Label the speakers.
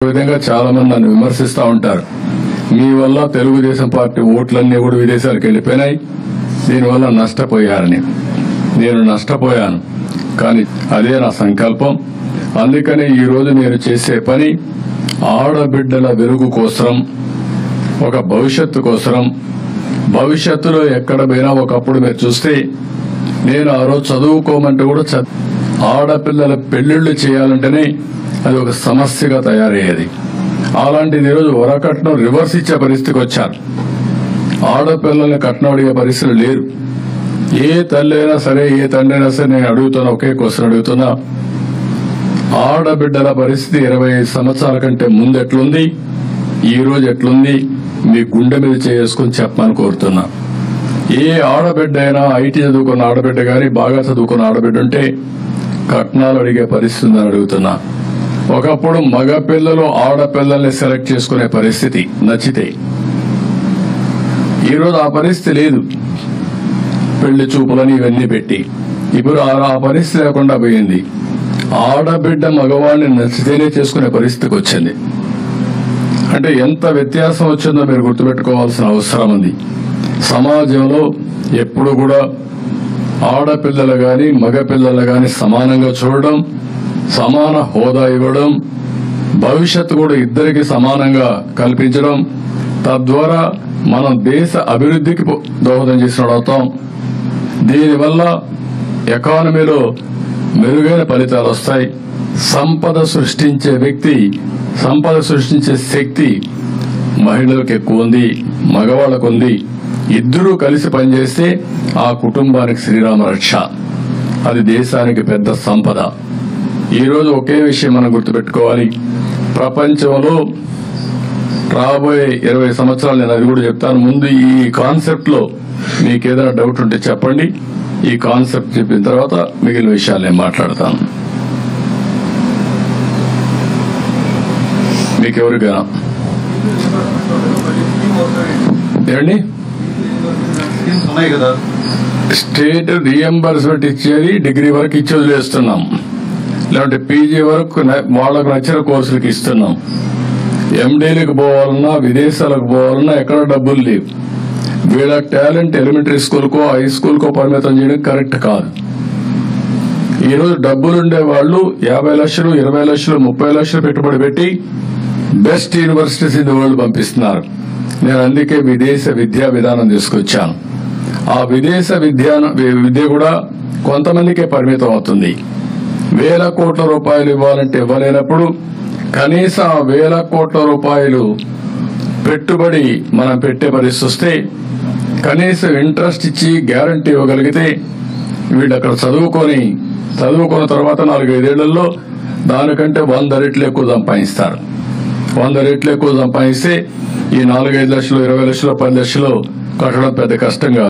Speaker 1: విధంగా చాలా మంది నన్ను విమర్శిస్తూ ఉంటారు. మీ వల్ల తెలుగుదేశం పార్టీ ఓట్లన్నీ కూడా విదేశాలకు వెళ్లిపోయినాయి, దీనివల్ల నష్టపోయారని. నేను నష్టపోయాను, కానీ అదే నా సంకల్పం. అందుకని ఈ రోజు నేను చేసే పని ఆడబిడ్డల వెలుగు కోసం, ఒక భవిష్యత్తు కోసం. భవిష్యత్తులో ఎక్కడ పోయినా ఒకప్పుడు మీరు చూస్తే నేను ఆ రోజు చదువుకోమంటే కూడా ఆడపిల్లల పెళ్లిళ్లు చేయాలంటేనే అది ఒక సమస్యగా తయారయ్యేది. అలాంటిది ఈరోజు వరకట్నం రివర్స్ ఇచ్చే పరిస్థితికి వచ్చారు. ఆడపిల్లల్ని కట్నం అడిగే పరిస్థితులు లేరు. ఏ తల్లి అయినా సరే, ఏ తండ్రి అయినా సరే, నేను అడుగుతున్నా, ఒకే క్వశ్చన్ అడుగుతున్నా, ఆడబిడ్డల పరిస్థితి 25 సంవత్సరాల కంటే ముందు ఎట్లుంది, ఈ రోజు ఎట్లుంది, మీ గుండె మీద చేసుకుని చెప్పమని కోరుతున్నా. ఏ ఆడబిడ్డ అయినా, ఐటీ చదువుకున్న ఆడబిడ్డ గాని, బాగా చదువుకున్న ఆడబిడ్డ ఉంటే కట్నాలు అడిగే పరిస్థితి ఉందని అడుగుతున్నా. ఒకప్పుడు మగ పిల్లలు ఆడపిల్లల్ని సెలెక్ట్ చేసుకునే పరిస్థితి నచ్చితే, ఈరోజు ఆ పరిస్థితి లేదు. పెళ్లి చూపులని ఇవన్నీ పెట్టి ఇప్పుడు ఆ పరిస్థితి లేకుండా పోయింది. ఆడబిడ్డ మగవాడిని నచ్చితేనే చేసుకునే పరిస్థితికి వచ్చింది. అంటే ఎంత వ్యత్యాసం వచ్చిందో మీరు గుర్తుపెట్టుకోవాల్సిన అవసరం ఉంది. సమాజంలో ఎప్పుడు కూడా ఆడపిల్లలు గాని మగపిల్లలు గాని సమానంగా చూడడం, సమాన హోదా ఇవ్వడం, భవిష్యత్తు కూడా ఇద్దరికి సమానంగా కల్పించడం, తద్వారా మనం దేశ అభివృద్ధికి దోహదం చేసిన అవుతాం. దీనివల్ల ఎకానమీలో మెరుగైన ఫలితాలు వస్తాయి. సంపద సృష్టించే వ్యక్తి, సంపద సృష్టించే శక్తి మహిళలకు ఎక్కువ ఉంది, మగవాళ్లకు ఉంది. ఇద్దరూ కలిసి పనిచేస్తే ఆ కుటుంబానికి శ్రీరామ రక్ష. అది దేశానికి పెద్ద సంపద. ఈ రోజు ఒకే విషయం మనం గుర్తుపెట్టుకోవాలి. ప్రపంచంలో రాబోయే 20 సంవత్సరాలు, నేను అది కూడా చెప్తాను. ముందు ఈ కాన్సెప్ట్ లో మీకు ఏదైనా డౌట్ ఉంటే చెప్పండి. ఈ కాన్సెప్ట్ చెప్పిన తర్వాత మిగిలిన విషయాలు నేను మాట్లాడతాను. మీకెవరికైనా ఏమండి స్టేట్ రీఎంబర్స్మెంట్ ఇచ్చేది డిగ్రీ వరకు ఇచ్చి వదిలేస్తున్నాం, లేదంటే పీజీ వరకు వాళ్ళకు నచ్చిన కోర్సులకు ఇస్తున్నాం. ఎండీలకు పోవాలన్నా, విదేశాలకు పోవాలన్నా ఎక్కడ డబ్బులు లేవు. వీళ్ళ టాలెంట్ ఎలిమెంటరీ స్కూల్కో హై స్కూల్కో పరిమితం చేయడం కరెక్ట్ కాదు. ఈరోజు డబ్బులుండే వాళ్ళు 50 లక్షలు, 20 లక్షలు, 30 లక్షలు పెట్టుబడి పెట్టి best universities in the world పంపిస్తున్నారు. నేను అందుకే విదేశ విద్యా విధానం తీసుకొచ్చాను. ఆ విదేశ విద్య కూడా కొంతమందికే పరిమితం అవుతుంది. 1000 కోట్ల రూపాయలు ఇవ్వాలంటే ఇవ్వలేనప్పుడు కనీసం 1000 కోట్ల రూపాయలు పెట్టుబడి మనం పెట్టే పరిస్థితి వస్తే, కనీసం ఇంట్రెస్ట్ ఇచ్చి గ్యారంటీ ఇవ్వగలిగితే వీళ్ళు అక్కడ చదువుకున్న తర్వాత 4-5 ఏళ్లలో దానికంటే 100 రెట్లు ఎక్కువ సంపాదిస్తారు. 100 రెట్లు ఎక్కువ సంపాదిస్తే ఈ 4-5 లక్షలు, 20 లక్షలు, 10 లక్షలు కట్టడం పెద్ద కష్టంగా